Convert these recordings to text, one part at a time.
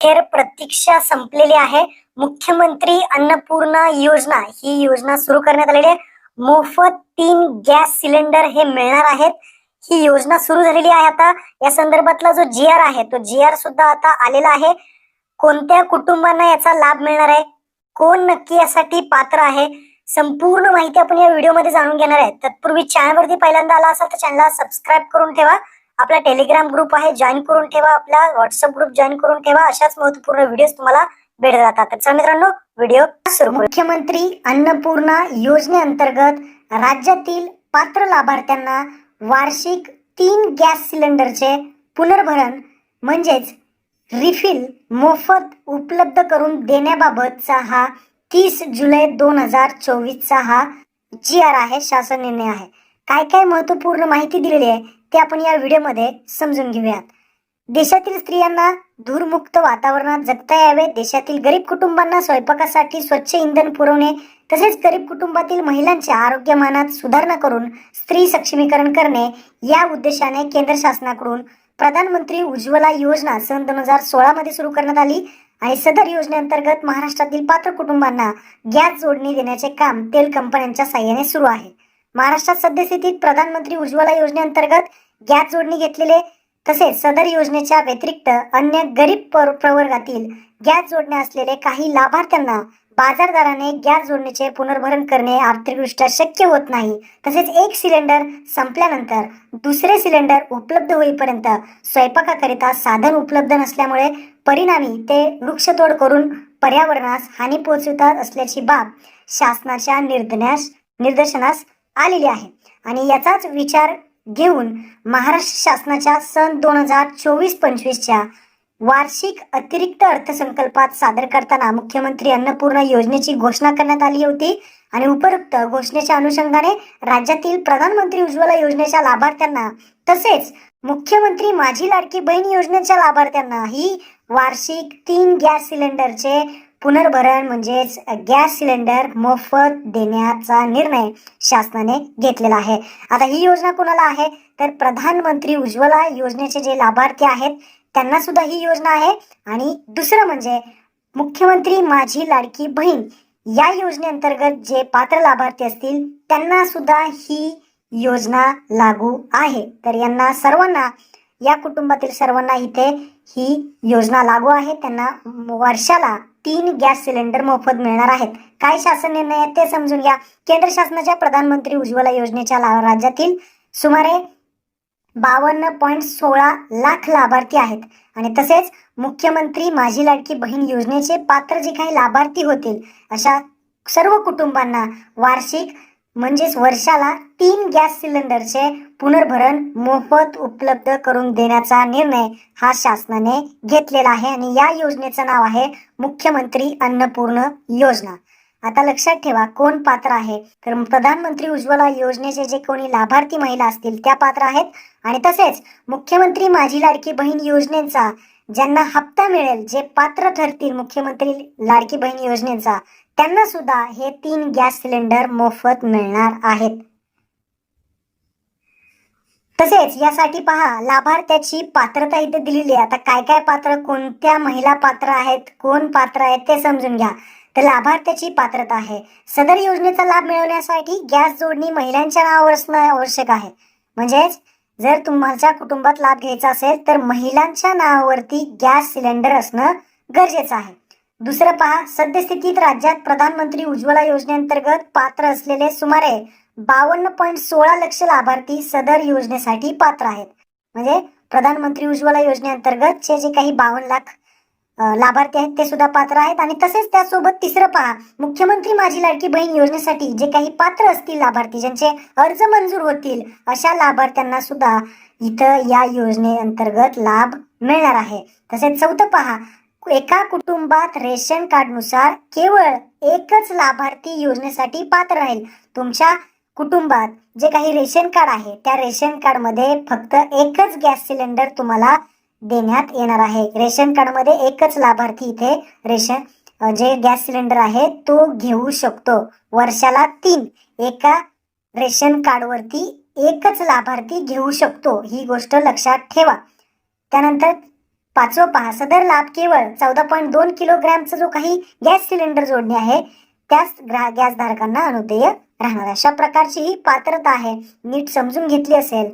अखेर प्रतीक्षा संपलेली आहे। मुख्यमंत्री अन्नपूर्णा योजना ही योजना सुरू करण्यात आलेली आहे। मोफत 3 गॅस सिलेंडर हे मिळणार आहेत। ही योजना सुरू झालेली आहे। आता या संदर्भातला जो जी.आर. आहे तो जी.आर. सुद्धा आता आलेला आहे। कोणत्या कुटुंबांना याचा लाभ मिळणार आहे, कोण नक्की यासाठी पात्र आहे, संपूर्ण माहिती आपण या व्हिडिओमध्ये जाणून घेणार आहे। तत्पूर्वी चॅनलवरती पहिल्यांदा आला असाल तर चॅनलला सबस्क्राईब करून ठेवा। आपला टेलिग्राम ग्रुप आहे जॉईन करून ठेवा, आपला व्हॉट्सअप ग्रुप जॉईन करून ठेवा। अशाच महत्त्वपूर्ण व्हिडिओ तुम्हाला भेटत राहतात। तर चला मित्रांनो, व्हिडिओ सुरू करू। मुख्यमंत्री अन्नपूर्णा योजनेअंतर्गत राज्यातील पात्र लाभार्थ्यांना वार्षिक 3 गॅस सिलेंडरचे पुनर्भरण म्हणजेच रिफिल मोफत उपलब्ध करून देण्याबाबतचा हा 30 जुलै 2024 चा हा जी.आर. आहे, शासन निर्णय आहे। काय काय महत्त्वपूर्ण माहिती दिलेली आहे ते आपण या व्हिडिओमध्ये समजून घेऊयात। देशातील स्त्रियांना धूरमुक्त वातावरणात जगता यावे, देशातील गरीब कुटुंबांना स्वयंपाकासाठी स्वच्छ इंधन पुरवणे, तसेच गरीब कुटुंबातील महिलांच्या आरोग्यमानात सुधारणा करून स्त्री सक्षमीकरण करणे या उद्देशाने केंद्र शासनाकडून प्रधानमंत्री उज्ज्वला योजना सन 2016 मध्ये सुरू करण्यात आली आणि सदर योजनेअंतर्गत महाराष्ट्रातील पात्र कुटुंबांना गॅस जोडणी देण्याचे काम तेल कंपन्यांच्या साहाय्याने सुरू आहे। महाराष्ट्रात सद्यस्थितीत प्रधानमंत्री उज्ज्वला योजनेअंतर्गत गॅस जोडणी घेतलेले तसेच सदर योजनेच्या व्यतिरिक्त अन्य गरीब प्रवर्गातील गॅस जोडणे असलेले काही लाभार्थ्यांना बाजारदाराने गॅस जोडणीचे पुनर्भरण करणे आर्थिकदृष्ट्या शक्य होत नाही। तसेच एक सिलेंडर संपल्यानंतर दुसरे सिलेंडर उपलब्ध होईपर्यंत स्वयंपाकाकरिता साधन उपलब्ध नसल्यामुळे परिणामी ते वृक्षतोड करून पर्यावरणास हानी पोहोचवत असल्याची बाब शासनाच्या निदर्शनास आलेली आहे आणि याचाच विचार घेऊन महाराष्ट्र शासनाच्या सन 2024-25 च्या वार्षिक अतिरिक्त अर्थसंकल्पात सादर करताना मुख्यमंत्री अन्नपूर्णा योजनेची घोषणा करण्यात आली होती आणि उपरोक्त घोषणेच्या अनुषंगाने राज्यातील प्रधानमंत्री उज्ज्वला योजनेच्या लाभार्थ्यांना तसेच मुख्यमंत्री माझी लाडकी बहीण योजनेच्या लाभार्थ्यांना ही वार्षिक 3 गॅस सिलेंडरचे पुनर्भरण म्हणजेच गॅस सिलेंडर मोफत देण्याचा निर्णय शासनाने घेतलेला आहे। आता ही योजना कोणाला आहे तर प्रधानमंत्री उज्ज्वला योजनेचे जे लाभार्थी आहेत त्यांना सुद्धा ही योजना आहे आणि दुसरं म्हणजे मुख्यमंत्री माझी लाडकी बहीण या योजनेअंतर्गत जे पात्र लाभार्थी असतील त्यांना सुद्धा ही योजना लागू आहे। तर यांना सर्वांना, या कुटुंबातील सर्वांना इथे ही योजना लागू आहे। त्यांना वर्षाला 3 गॅस सिलेंडर मोफत मिळणार आहेत। काय शासन निर्णय आहेत ते समजून घ्या। केंद्र शासनाच्या प्रधानमंत्री उज्ज्वला योजनेच्या राज्यातील सुमारे 52.16 लाख लाभार्थी आहेत आणि तसेच मुख्यमंत्री माझी लाडकी बहीण योजनेचे पात्र जे काही लाभार्थी होतील अशा सर्व कुटुंबांना वार्षिक म्हणजेच वर्षाला 3 गॅस सिलेंडरचे पुनर्भरण मोफत उपलब्ध करून देण्याचा निर्णय हा शासनाने घेतलेला आहे आणि या योजनेचं नाव आहे मुख्यमंत्री अन्नपूर्णा योजना। आता लक्षात ठेवा कोण पात्र आहे तर प्रधानमंत्री उज्ज्वला योजनेचे जे कोणी लाभार्थी महिला असतील त्या पात्र आहेत आणि तसेच मुख्यमंत्री माझी लाडकी बहीण योजनेचा ज्यांना हप्ता मिळेल, जे पात्र ठरतील मुख्यमंत्री लाडकी बहीण योजनेचा, त्यांना सुद्धा हे 3 गॅस सिलेंडर मोफत मिळणार आहेत। तसेच यासाठी पहा लाभार्थ्याची पात्रता इथे दिलेली आहे। आता काय काय पात्र, कोणत्या महिला पात्र आहेत, कोण पात्र आहेत ते समजून घ्या। तर लाभार्थ्याची पात्रता आहे, सदर योजनेचा लाभ मिळवण्यासाठी गॅस जोडणी महिलांच्या नावावर असणं आवश्यक आहे। म्हणजेच जर तुम्हाला कुटुंबात लाभ घ्यायचा असेल तर महिलांच्या नावावरती गॅस सिलेंडर असणं गरजेचं आहे। दुसरं पहा, सद्यस्थितीत राज्यात प्रधानमंत्री उज्ज्वला योजनेअंतर्गत पात्र असलेले सुमारे 52.16 लक्ष लाभार्थी सदर योजनेसाठी पात्र आहेत। म्हणजे प्रधानमंत्री उज्ज्वला योजनेअंतर्गत जे काही 52 लाख लाभार्थी आहेत ते सुद्धा पात्र आहेत आणि तसेच त्यासोबत तिसरं पहा, मुख्यमंत्री माझी लाडकी बहीण योजनेसाठी जे काही पात्र असतील लाभार्थी, ज्यांचे अर्ज मंजूर होतील अशा लाभार्थ्यांना सुद्धा इथं या योजनेअंतर्गत लाभ मिळणार आहे। तसेच चौथं पहा, एका कुटुंबात रेशन कार्डनुसार केवळ एकच लाभार्थी योजनेसाठी पात्र राहील। तुमच्या कुटुंबात जे काही रेशन कार्ड आहे त्या रेशन कार्ड मध्ये फक्त एकच गॅस सिलेंडर तुम्हाला देण्यात येणार आहे। रेशन कार्ड मध्ये एकच लाभार्थी इथे रेशन जे गॅस सिलेंडर आहे तो घेऊ शकतो। वर्षाला 3 एका रेशन कार्ड वरती एकच लाभार्थी घेऊ शकतो, ही गोष्ट लक्षात ठेवा। त्यानंतर पाचवं पहा, सदर लाभ केवळ 14.2 किलोग्रॅमचा जो काही गॅस सिलेंडर जोडणी आहे त्याच गॅस धारकांना अनुदेय राहणार. अशा प्रकारची ही पात्रता आहे. नीट समजून घेतली असेल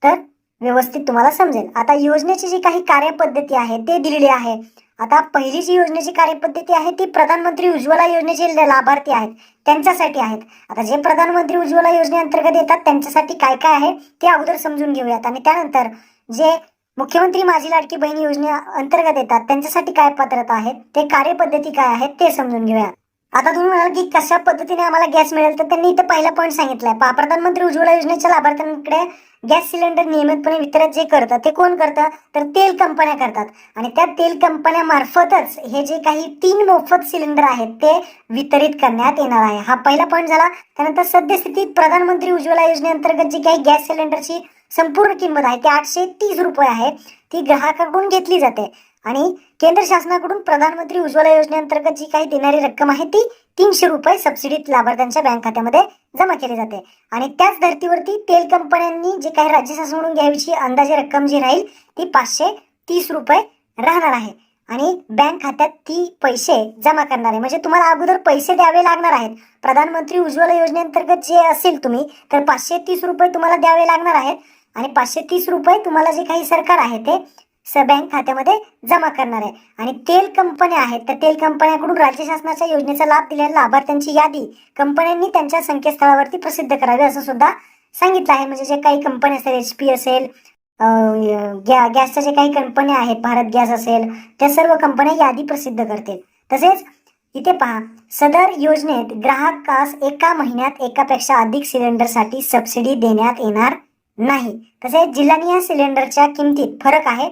तर व्यवस्थित तुम्हाला समजेल. आता योजनेची जी काही कार्यपद्धती आहे ते दिलेली आहे. आता पहिली जी योजनेची कार्यपद्धती आहे ती प्रधानमंत्री उज्ज्वला योजनेचे लाभार्थी आहेत त्यांच्यासाठी आहेत. आता जे प्रधानमंत्री उज्ज्वला योजनेअंतर्गत येतात त्यांच्यासाठी काय काय आहे ते अगोदर समजून घेऊयात आणि त्यानंतर जे मुख्यमंत्री माझी लाडकी बहीण योजने अंतर्गत येतात त्यांच्यासाठी काय पात्रता आहे, ते कार्यपद्धती काय आहे ते समजून घेऊया. आता तुम्ही म्हणाल की कशा पद्धतीने आम्हाला गॅस मिळेल, तर त्यांनी इथे पहिला पॉईंट सांगितलाय. प्रधानमंत्री उज्ज्वला योजनेच्या लाभार्थ्यांकडे गॅस सिलेंडर नियमितपणे वितरित जे करतात ते कोण करतात, तर तेल कंपन्या करतात आणि त्या तेल कंपन्या मार्फतच हे जे काही 3 मोफत सिलेंडर आहेत ते वितरित करण्यात येणार आहे. हा पहिला पॉईंट झाला. त्यानंतर सद्यस्थितीत प्रधानमंत्री उज्ज्वला योजनेअंतर्गत जी काही गॅस सिलेंडरची संपूर्ण किंमत आहे ती 830 रुपये आहे. ती ग्राहकाकडून घेतली जाते आणि केंद्र शासनाकडून प्रधानमंत्री उज्ज्वला योजनेअंतर्गत जी काही देणारी रक्कम आहे ती 300 रुपये सबसिडीत लाभार्थ्यांच्या बँक खात्यामध्ये जमा केली जाते आणि त्याच धर्तीवरती तेल कंपन्यांनी जे काही राज्य शासनाकडून घ्यायची अंदाजे रक्कम जी राहील ती 530 रुपये राहणार आहे आणि बँक खात्यात ती पैसे जमा करणार आहे. म्हणजे तुम्हाला अगोदर पैसे द्यावे लागणार आहेत. प्रधानमंत्री उज्ज्वला योजनेअंतर्गत जे असेल तुम्ही तर 530 रुपये तुम्हाला द्यावे लागणार आहेत आणि 530 रुपये तुम्हाला जे काही सरकार आहे ते बँक खात्यामध्ये जमा करणार आहे. आणि तेल कंपन्या आहेत तर तेल कंपन्याकडून राज्य शासनाच्या योजनेचा लाभ दिलेल्या लाभार्थ्यांची यादी कंपन्यांनी त्यांच्या संकेतस्थळावरती प्रसिद्ध करावी असं सुद्धा सांगितलं आहे. म्हणजे जे काही कंपनी असेल, HP असेल, गॅसच्या जे काही कंपन्या आहेत, भारत गॅस असेल, त्या सर्व कंपन्या यादी प्रसिद्ध करतील. तसेच इथे पहा, सदर योजनेत ग्राहकास एका महिन्यात एकापेक्षा अधिक सिलेंडरसाठी सबसिडी देण्यात येणार नाही. तसेच जिल्हानिहाय सिलेंडरच्या किमतीत फरक आहे.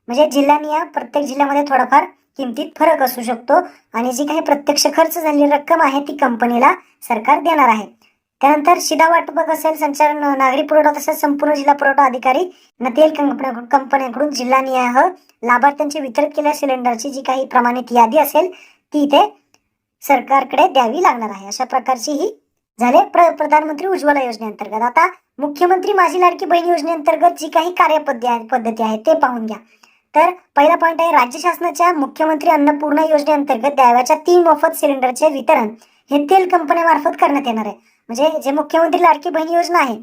म्हणजे जिल्हानिहाय प्रत्येक जिल्ह्यामध्ये थोडाफार किमतीत फरक असू शकतो आणि जी काही प्रत्यक्ष खर्च झालेली रक्कम आहे ती कंपनीला सरकार देणार आहे. त्यानंतर शिधा वाटपक असेल, संचालन, नागरी पुरवठा तसेच संपूर्ण जिल्हा पुरवठा अधिकारी तेल कंपन्यांकडून जिल्हानिहाय लाभार्थ्यांची वितरित केलेल्या सिलेंडरची जी काही प्रमाणित यादी असेल ती इथे सरकारकडे द्यावी लागणार आहे. अशा प्रकारची ही झाले प्रधानमंत्री उज्ज्वला योजनेअंतर्गत. आता मुख्यमंत्री माझी लाडकी बहीण योजनेअंतर्गत जी काही कार्यपद्धती आहे ते पाहून घ्या. तर पहिला पॉईंट आहे, राज्य शासनाच्या मुख्यमंत्री अन्नपूर्णा योजनेअंतर्गत द्याव्याच्या 3 मोफत सिलेंडरचे वितरण हे तेल कंपन्यामार्फत करण्यात येणार आहे. म्हणजे जे मुख्यमंत्री लाडकी बहीण योजना आहे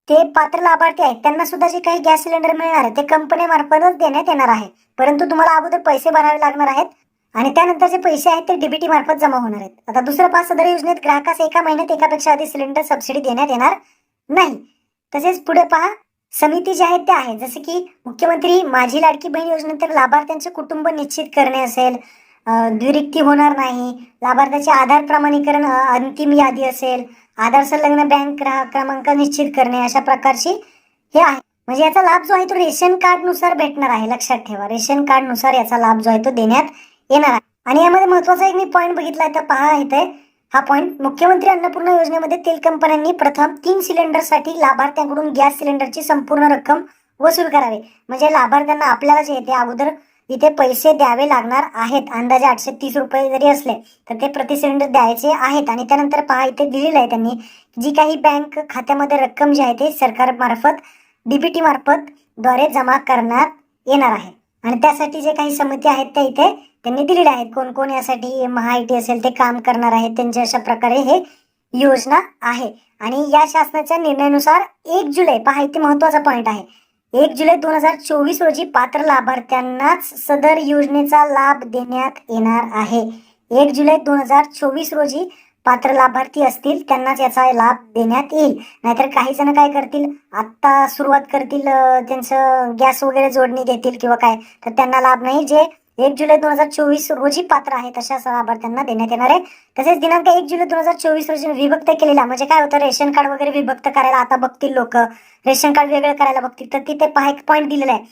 ते पात्र लाभार्थी आहेत त्यांना सुद्धा जे काही गॅस सिलेंडर मिळणार आहे ते कंपन्यामार्फतच देण्यात येणार आहे. परंतु तुम्हाला अगोदर पैसे भरावे लागणार आहेत आणि त्यानंतर जे पैसे आहेत ते DBT मार्फत जमा होणार आहेत. आता दुसरं पहा, सदर योजनेत ग्राहकास एका महिन्यात एकापेक्षा अधिक सिलेंडर सबसिडी देण्यात येणार नाही. तसेच पुढे पहा, समिती जे आहेत त्या आहेत जसे की मुख्यमंत्री माझी लाडकी बहीण योजनेनंतर लाभार्थ्यांचे कुटुंब निश्चित करणे असेल, द्विरिक्ती होणार नाही, लाभार्थ्याचे आधार प्रमाणीकरण अंतिम यादी असेल, आधार संलग्न बँक क्रमांक निश्चित करणे, अशा प्रकारची हे आहे. म्हणजे याचा लाभ जो आहे तो रेशन कार्ड नुसार भेटणार आहे. लक्षात ठेवा, रेशन कार्ड नुसार याचा लाभ जो आहे तो देण्यात येणार आहे. आणि यामध्ये महत्वाचा एक मी पॉईंट बघितलाय तर पहा इथे हा पॉईंट, मुख्यमंत्री अन्नपूर्णा योजनेमध्ये तेल कंपन्यांनी प्रथम 3 सिलेंडरसाठी लाभार्थ्यांकडून गॅस सिलेंडरची संपूर्ण रक्कम वसूल करावी. म्हणजे लाभार्थ्यांना आपल्याला जे येते अगोदर इथे पैसे द्यावे लागणार आहेत. अंदाजे 830 रुपये जरी असले तर ते प्रति सिलेंडर द्यायचे आहेत. आणि त्यानंतर पहा इथे दिलेलं आहे त्यांनी जी काही बँक खात्यामध्ये रक्कम जी आहे ते सरकार मार्फत DBT मार्फत द्वारे जमा करण्यात येणार आहे. आणि त्यासाठी जे काही समिती आहेत त्या इथे त्यांनी दिलेल्या आहेत. कोण कोण यासाठी महाआयटी असेल ते काम करणार आहेत त्यांच्या, अशा प्रकारे हे योजना आहे. आणि या शासनाच्या निर्णयानुसार 1 जुलै पहा इथे महत्वाचा पॉईंट आहे, 1 जुलै 2024 रोजी पात्र लाभार्थ्यांनाच सदर योजनेचा लाभ देण्यात येणार आहे. 1 जुलै 2024 रोजी पात्र लाभार्थी असतील त्यांनाच याचा लाभ देण्यात येईल. नाहीतर काही जण काय करतील, आत्ता सुरुवात करतील, त्यांचं गॅस वगैरे जोडणी घेतील किंवा काय, तर त्यांना लाभ नाही. जे 1 जुलै 2024 रोजी पात्र आहे तशा लाभार्थ्यांना देण्यात येणार आहे. तसेच दिनांक 1 जुलै 2024 रोजी विभक्त केलेला, म्हणजे काय होतं, रेशन कार्ड वगैरे विभक्त करायला आता बघतील लोक, रेशन कार्ड वेगळं करायला बघतील, तर तिथे पहा एक पॉईंट दिलेला आहे.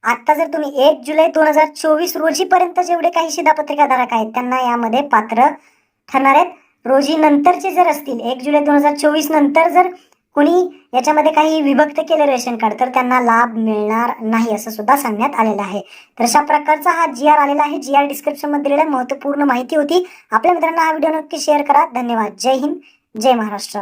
आता जर तुम्ही 1 जुलै 2024 रोजी पर्यंत जेवढे काही शिधापत्रिका धारक आहेत त्यांना यामध्ये पात्र ठरणार आहेत. रोजी नंतरचे जर असतील, 1 जुलै 2024 नंतर जर कोणी याच्यामध्ये काही विभक्त केले रेशन कार्ड तर त्यांना लाभ मिळणार नाही असं सुद्धा सांगण्यात आलेलं आहे. तर अशा प्रकारचा हा GR आलेला आहे. GR डिस्क्रिप्शन मध्ये दिलेला महत्वपूर्ण माहिती होती. आपल्या मित्रांना हा व्हिडिओ नक्की शेअर करा. धन्यवाद. जय हिंद, जय महाराष्ट्र.